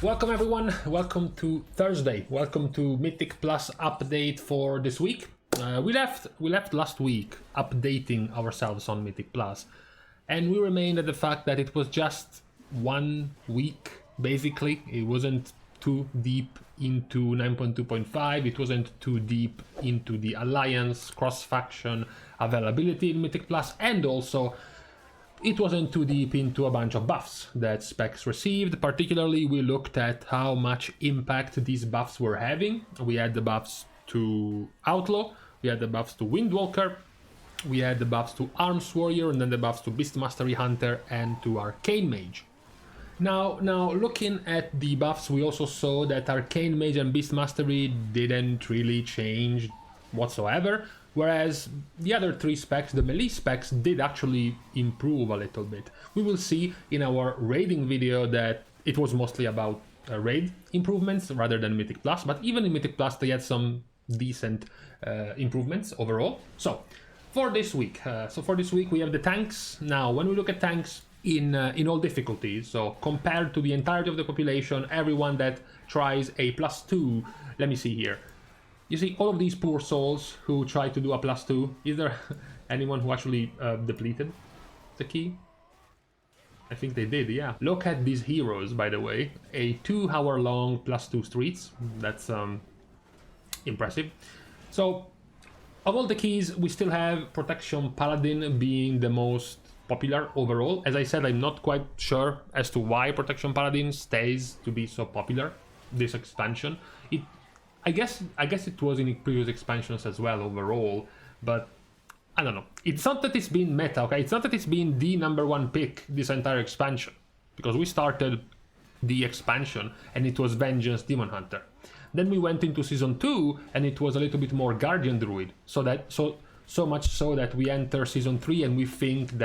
Welcome everyone, welcome to Thursday, welcome to Mythic Plus update for this week. We left last week updating ourselves on Mythic Plus, and we remained at the fact that it was just 1 week, basically. It wasn't too deep into 9.2.5, it wasn't too deep into the Alliance cross-faction availability in Mythic Plus, and also it wasn't too deep into a bunch of buffs that specs received. Particularly, we looked at how much impact these buffs were having. We had the buffs to Outlaw, we had the buffs to Windwalker, we had the buffs to Arms Warrior, and then the buffs to Beast Mastery Hunter and to Arcane Mage. Now looking at the buffs, we also saw that Arcane Mage and Beast Mastery didn't really change whatsoever, whereas the other three specs, the melee specs, did actually improve a little bit. We will see in our raiding video that it was mostly about raid improvements rather than Mythic Plus, but even in Mythic Plus they had some decent improvements overall. So for this week we have the tanks. Now when we look at tanks in all difficulties, so compared to the entirety of the population, everyone that tries a +2, let me see here. You see all of these poor souls who try to do a +2. Is there anyone who actually depleted the key? I think they did, yeah. Look at these heroes, by the way. A 2-hour-long +2 streets. That's impressive. So, of all the keys, we still have Protection Paladin being the most popular overall. As I said, I'm not quite sure as to why Protection Paladin stays to be so popular this expansion. I guess it was in previous expansions as well overall, but I don't know. It's not that it's been meta, okay? It's not that it's been the #1 pick this entire expansion, because we started the expansion and it was Vengeance Demon Hunter. Then we went into Season 2 and it was a little bit more Guardian Druid, so much so that we enter Season 3 and we think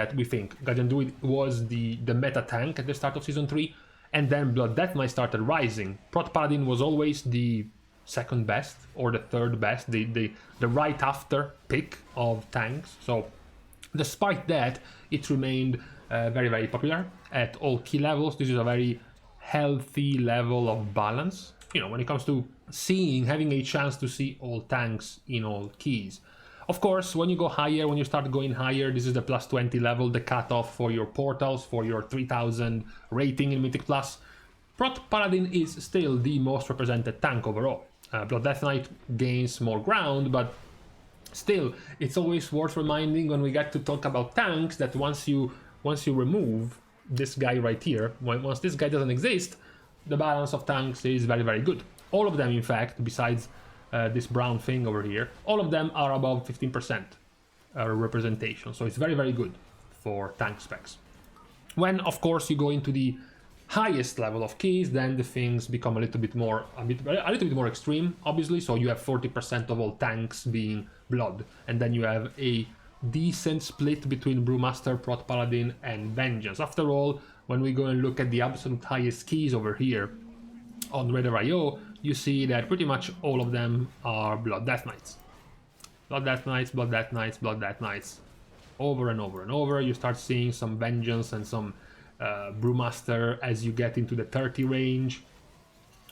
Guardian Druid was the meta tank at the start of Season 3, and then Blood Death Knight started rising. Prot Paladin was always the second best or the third best, the right after pick of tanks. So despite that, it remained very, very popular at all key levels. This is a very healthy level of balance, you know, when it comes to having a chance to see all tanks in all keys. Of course, when you go higher, when you start going higher, this is the +20 level, the cutoff for your portals, for your 3000 rating in Mythic Plus. Prot Paladin is still the most represented tank overall. Blood Death Knight gains more ground, but still, it's always worth reminding when we get to talk about tanks that once you remove this guy right here, once this guy doesn't exist, the balance of tanks is very, very good. All of them, in fact, besides this brown thing over here, all of them are above 15% representation, so it's very, very good for tank specs. When, of course, you go into the highest level of keys, then the things become a little bit more extreme, obviously. So you have 40% of all tanks being blood, and then you have a decent split between Brewmaster, Prot Paladin, and Vengeance. After all, when we go and look at the absolute highest keys over here on Raider.io, you see that pretty much all of them are Blood Death Knights. Blood Death Knights, Blood Death Knights, Blood Death Knights. Over and over and over, you start seeing some Vengeance and some Brewmaster as you get into the 30 range,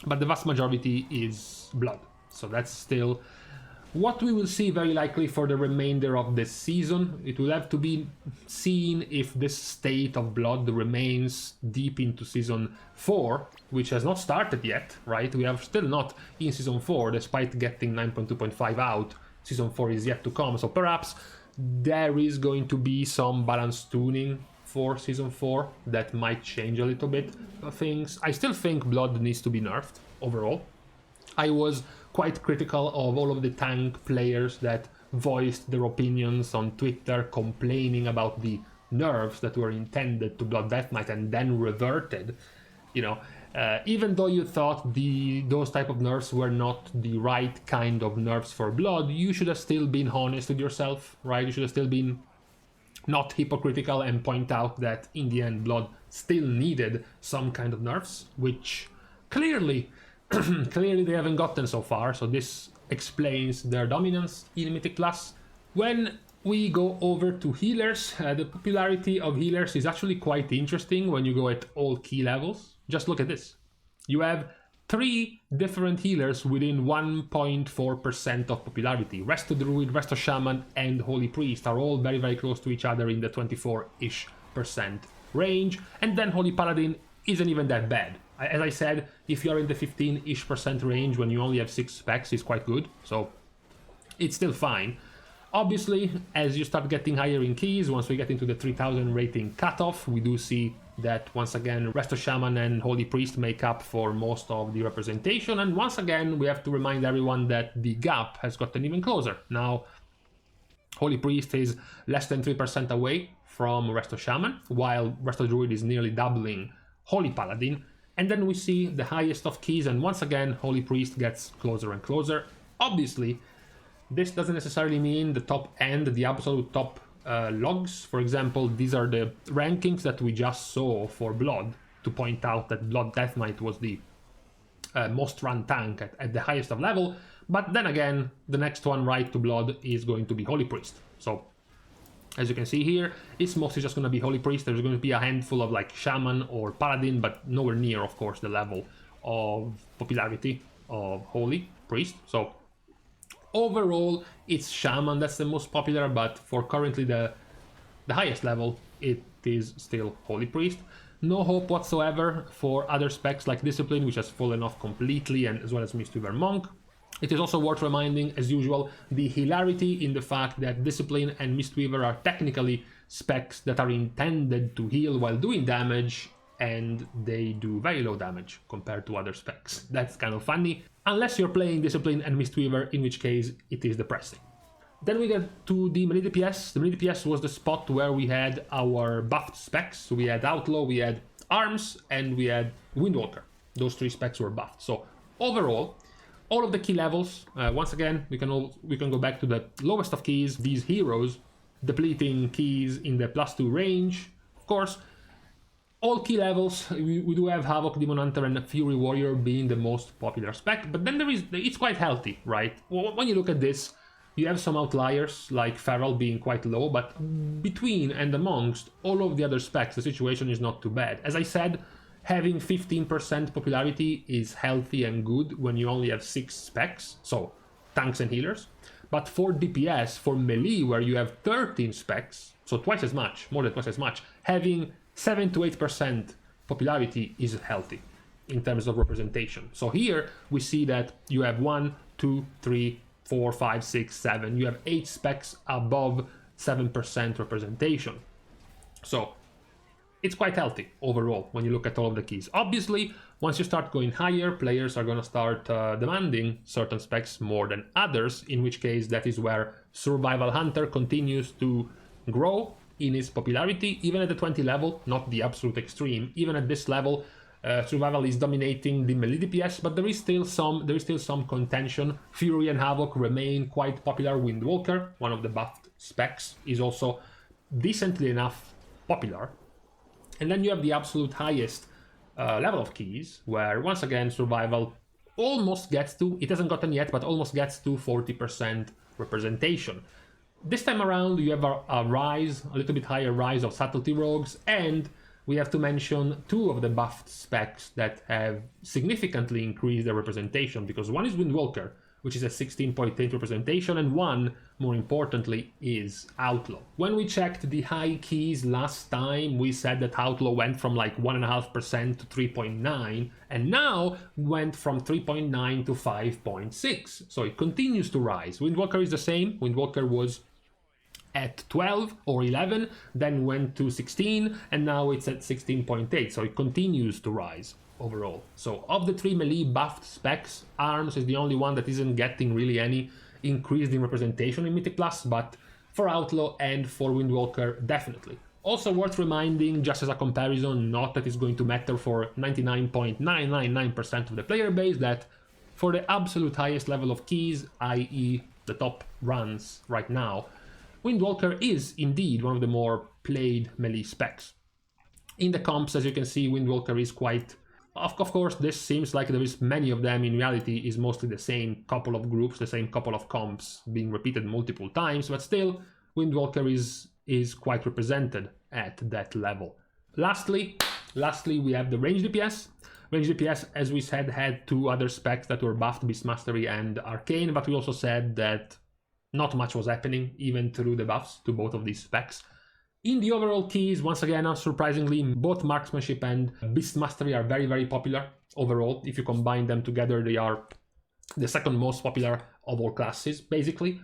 but the vast majority is blood. So that's still what we will see very likely for the remainder of this season. It will have to be seen if this state of blood remains deep into Season 4, which has not started yet, right? We are still not in Season 4, despite getting 9.2.5 out. Season 4 is yet to come, so perhaps there is going to be some balance tuning for Season 4 that might change a little bit things. I still think blood needs to be nerfed overall. I was quite critical of all of the tank players that voiced their opinions on Twitter complaining about the nerfs that were intended to Blood Death Knight and then reverted. You know, even though you thought those type of nerfs were not the right kind of nerfs for blood, you should have still been honest with yourself, right? You should have still been not hypocritical and point out that in the end blood still needed some kind of nerfs, which clearly they haven't gotten so far. So this explains their dominance in Mythic Plus. When we go over to healers, the popularity of healers is actually quite interesting when you go at all key levels. Just look at this. You have 3 different healers within 1.4% of popularity. Resto Druid, Resto Shaman, and Holy Priest are all very, very close to each other in the 24-ish% range. And then Holy Paladin isn't even that bad. As I said, if you're in the 15-ish% range when you only have 6 specs, it's quite good. So it's still fine. Obviously, as you start getting higher in keys, once we get into the 3000 rating cutoff, we do see that once again Resto Shaman and Holy Priest make up for most of the representation, and once again we have to remind everyone that the gap has gotten even closer. Now Holy Priest is less than 3% away from Resto Shaman, while Resto Druid is nearly doubling Holy Paladin, and then we see the highest of keys, and once again Holy Priest gets closer and closer. Obviously, this doesn't necessarily mean the top end, the absolute top logs. For example, these are the rankings that we just saw for Blood, to point out that Blood Death Knight was the most run tank at the highest of level, but then again, the next one right to Blood is going to be Holy Priest. So, as you can see here, it's mostly just going to be Holy Priest. There's going to be a handful of like Shaman or Paladin, but nowhere near, of course, the level of popularity of Holy Priest. So, overall, it's Shaman that's the most popular, but for currently the highest level, it is still Holy Priest. No hope whatsoever for other specs like Discipline, which has fallen off completely, and as well as Mistweaver Monk. It is also worth reminding, as usual, the hilarity in the fact that Discipline and Mistweaver are technically specs that are intended to heal while doing damage, and they do very low damage compared to other specs. That's kind of funny, unless you're playing Discipline and Mistweaver, in which case it is depressing. Then we get to the melee DPS. The melee DPS was the spot where we had our buffed specs. So we had Outlaw, we had Arms, and we had Windwalker. Those 3 specs were buffed. So overall, all of the key levels, once again, we can go back to the lowest of keys, these heroes, depleting keys in the +2 range. Of course, all key levels, we do have Havoc, Demon Hunter, and Fury Warrior being the most popular spec, but then it's quite healthy, right? When you look at this, you have some outliers, like Feral being quite low, but between and amongst all of the other specs, the situation is not too bad. As I said, having 15% popularity is healthy and good when you only have 6 specs, so tanks and healers. But for DPS, for melee, where you have 13 specs, so twice as much, more than twice as much, having 7 to 8% popularity is healthy in terms of representation. So here we see that you have 1, 2, 3, 4, 5, 6, 7. You have 8 specs above 7% representation. So it's quite healthy overall when you look at all of the keys. Obviously, once you start going higher, players are going to start demanding certain specs more than others, in which case that is where Survival Hunter continues to grow in its popularity, even at the 20 level, not the absolute extreme. Even at this level, Survival is dominating the melee DPS, but there is still some contention. Fury and Havoc remain quite popular. Windwalker, one of the buffed specs, is also decently enough popular. And then you have the absolute highest level of keys, where once again Survival almost gets to, it hasn't gotten yet, but almost gets to 40% representation. This time around you have a rise, a little bit higher rise of Subtlety Rogues, and we have to mention 2 of the buffed specs that have significantly increased their representation, because one is Windwalker, which is a 16.8 representation, and one, more importantly, is Outlaw. When we checked the high keys last time, we said that Outlaw went from like 1.5% to 3.9, and now went from 3.9 to 5.6. So it continues to rise. Windwalker is the same. Windwalker was at 12 or 11, then went to 16, and now it's at 16.8, so it continues to rise overall. So of the 3 melee buffed specs, Arms is the only one that isn't getting really any increase in representation in Mythic Plus, but for Outlaw and for Windwalker, definitely. Also worth reminding, just as a comparison, not that it's going to matter for 99.999% of the player base, that for the absolute highest level of keys, i.e. the top runs right now, Windwalker is indeed one of the more played melee specs. In the comps, as you can see, Windwalker is quite... Of course, this seems like there is many of them. In reality, is mostly the same couple of groups, the same couple of comps being repeated multiple times, but still, Windwalker is quite represented at that level. Lastly, Lastly, we have the Ranged DPS. Ranged DPS, as we said, had two other specs that were buffed, Beast Mastery and Arcane, but we also said that not much was happening, even through the buffs to both of these specs. In the overall keys, once again, unsurprisingly, both Marksmanship and Beast Mastery are very, very popular overall. If you combine them together, they are the second most popular of all classes, basically.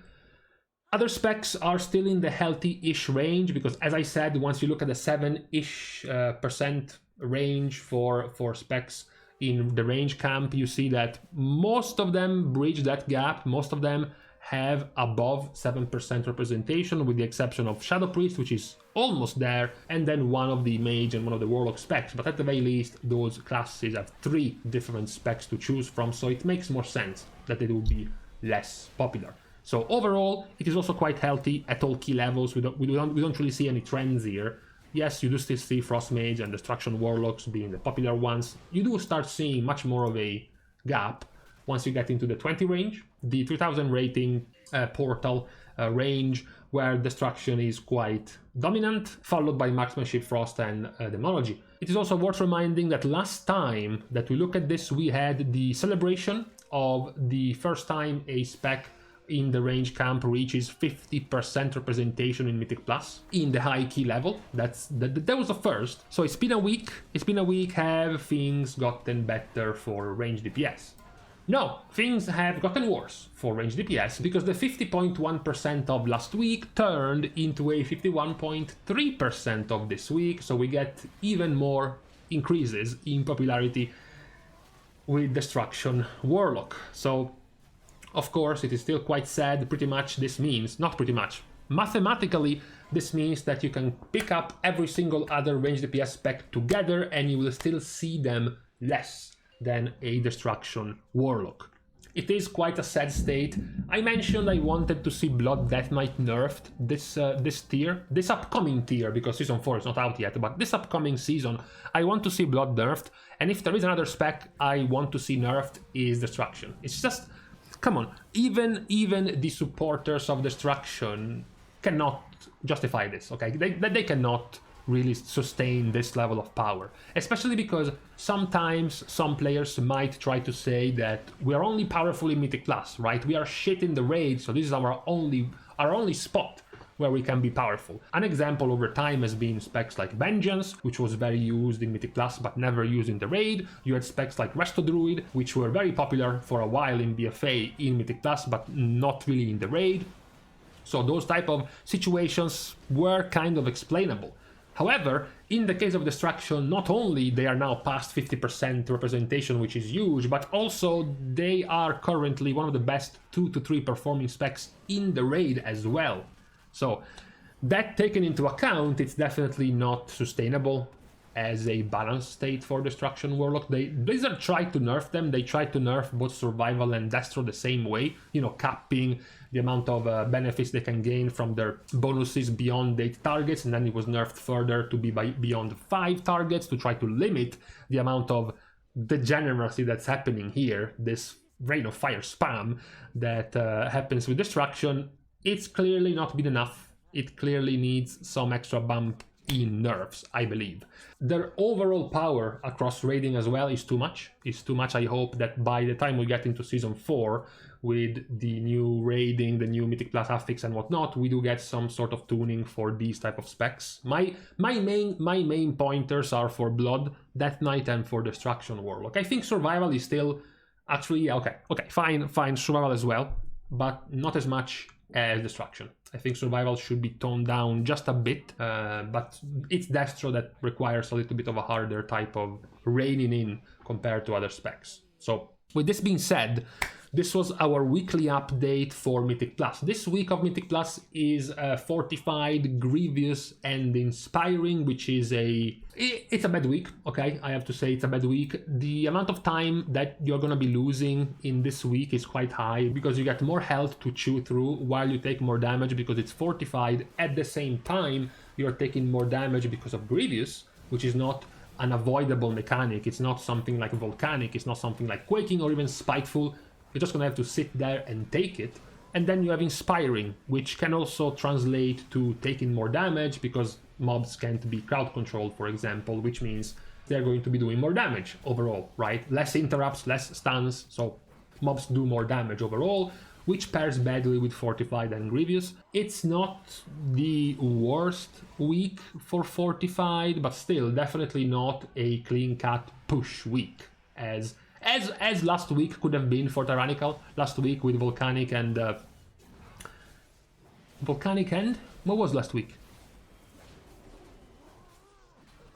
Other specs are still in the healthy-ish range, because as I said, once you look at the 7-ish % range for specs in the range camp, you see that most of them bridge that gap. Most of them have above 7% representation, with the exception of Shadow Priest, which is almost there, and then one of the Mage and one of the Warlock specs. But at the very least, those classes have 3 different specs to choose from, so it makes more sense that they will be less popular. So overall, it is also quite healthy at all key levels. We don't really see any trends here. Yes, you do still see Frost Mage and Destruction Warlocks being the popular ones. You do start seeing much more of a gap once you get into the 20 range, the 3000 rating portal range, where Destruction is quite dominant, followed by Marksmanship, Frost, and Demonology. It is also worth reminding that last time that we look at this, we had the celebration of the first time a spec in the range camp reaches 50% representation in Mythic Plus in the high key level. That was the first. So it's been a week. Have things gotten better for range DPS? No, things have gotten worse for range DPS, because the 50.1% of last week turned into a 51.3% of this week. So we get even more increases in popularity with Destruction Warlock. So of course, it is still quite sad. Pretty much this means, not pretty much, mathematically, this means that you can pick up every single other range DPS spec together and you will still see them less than a Destruction Warlock. It is quite a sad state. I mentioned I wanted to see Blood Death Knight nerfed this tier, this upcoming tier, because Season 4 is not out yet, but this upcoming season, I want to see Blood nerfed, and if there is another spec I want to see nerfed, is Destruction. It's just, come on, even the supporters of Destruction cannot justify this, okay? They cannot really sustain this level of power, especially because sometimes some players might try to say that we are only powerful in Mythic Plus, right? We are shit in the raid, so this is our only spot where we can be powerful. An example over time has been specs like Vengeance, which was very used in Mythic Plus but never used in the raid. You had specs like Resto Druid, which were very popular for a while in BFA in Mythic Plus but not really in the raid. So those type of situations were kind of explainable. However, in the case of Destruction, not only they are now past 50% representation, which is huge, but also they are currently one of the best 2 to 3 performing specs in the raid as well. So that taken into account, it's definitely not sustainable as a balanced state for Destruction Warlock. Blizzard tried to nerf them. They tried to nerf both Survival and Destro the same way, you know, capping the amount of benefits they can gain from their bonuses beyond 8 targets, and then it was nerfed further to be beyond 5 targets to try to limit the amount of degeneracy that's happening here, this Rain of Fire spam that happens with Destruction. It's clearly not been enough. It clearly needs some extra bump in nerfs, I believe. Their overall power across raiding as well is too much. It's too much. I hope that by the time we get into Season 4, with the new raiding, the new Mythic Plus affix and whatnot, we do get some sort of tuning for these type of specs. My main pointers are for Blood, Death Knight, and for Destruction Warlock. I think Survival is still actually okay, fine, Survival as well, but not as much as Destruction. I think Survival should be toned down just a bit, but it's Destro that requires a little bit of a harder type of reining in compared to other specs. So with this being said, this was our weekly update for Mythic Plus. This week of Mythic Plus is Fortified, Grievous, and Inspiring, which is it's a bad week, okay? I have to say it's a bad week. The amount of time that you're gonna be losing in this week is quite high, because you get more health to chew through while you take more damage because it's fortified. At the same time, you're taking more damage because of Grievous, which is not an avoidable mechanic. It's not something like Volcanic, it's not something like Quaking or even Spiteful. You're just gonna have to sit there and take it. And then you have Inspiring, which can also translate to taking more damage because mobs can't be crowd controlled, for example, which means they're going to be doing more damage overall, right? Less interrupts, less stuns, so mobs do more damage overall, which pairs badly with Fortified and Grievous. It's not the worst week for Fortified, but still definitely not a clean-cut push week, as last week could have been for Tyrannical, last week with Volcanic and... Volcanic and? What was last week?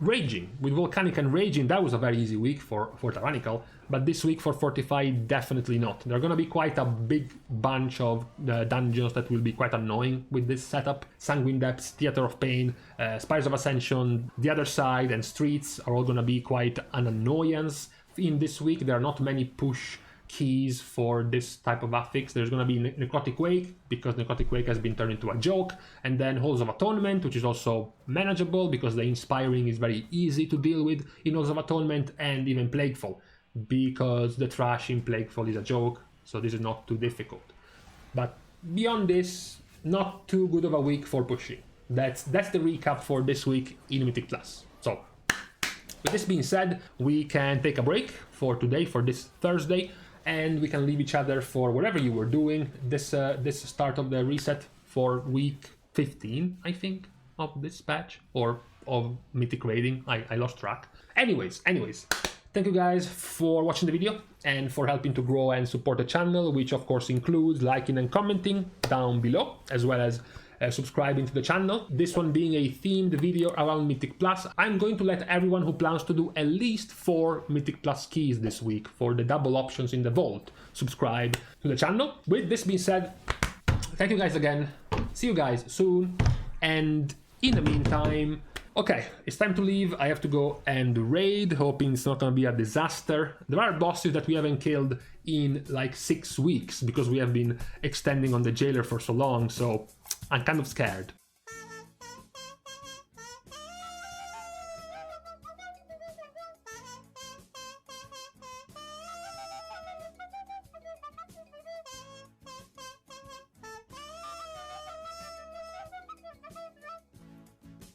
Raging. With Volcanic and Raging, that was a very easy week for Tyrannical, but this week for Fortified, definitely not. There are gonna be quite a big bunch of dungeons that will be quite annoying with this setup. Sanguine Depths, Theater of Pain, Spires of Ascension, The Other Side, and Streets are all gonna be quite an annoyance in this week. There are not many push keys for this type of affix. There's going to be Necrotic Wake, because Necrotic Wake has been turned into a joke, and then Halls of Atonement, which is also manageable because the Inspiring is very easy to deal with in Halls of Atonement, and even Plagueful, because the trash in Plagueful is a joke, so this is not too difficult. But beyond this, not too good of a week for pushing. That's the recap for this week in Mythic Plus. So, with this being said, we can take a break for today, for this Thursday, and we can leave each other for whatever you were doing this start of the reset for week 15, I think, of this patch, or of Mythic raiding. I lost track. Anyways, thank you guys for watching the video and for helping to grow and support the channel, which of course includes liking and commenting down below, as well as subscribing to the channel. This one being a themed video around Mythic Plus. I'm going to let everyone who plans to do at least 4 Mythic Plus keys this week for the double options in the vault subscribe to the channel. With this being said, thank you guys again. See you guys soon. And in the meantime, okay, it's time to leave. I have to go and raid, hoping it's not gonna be a disaster. There are bosses that we haven't killed in like 6 weeks because we have been extending on the jailer for so long, so I'm kind of scared.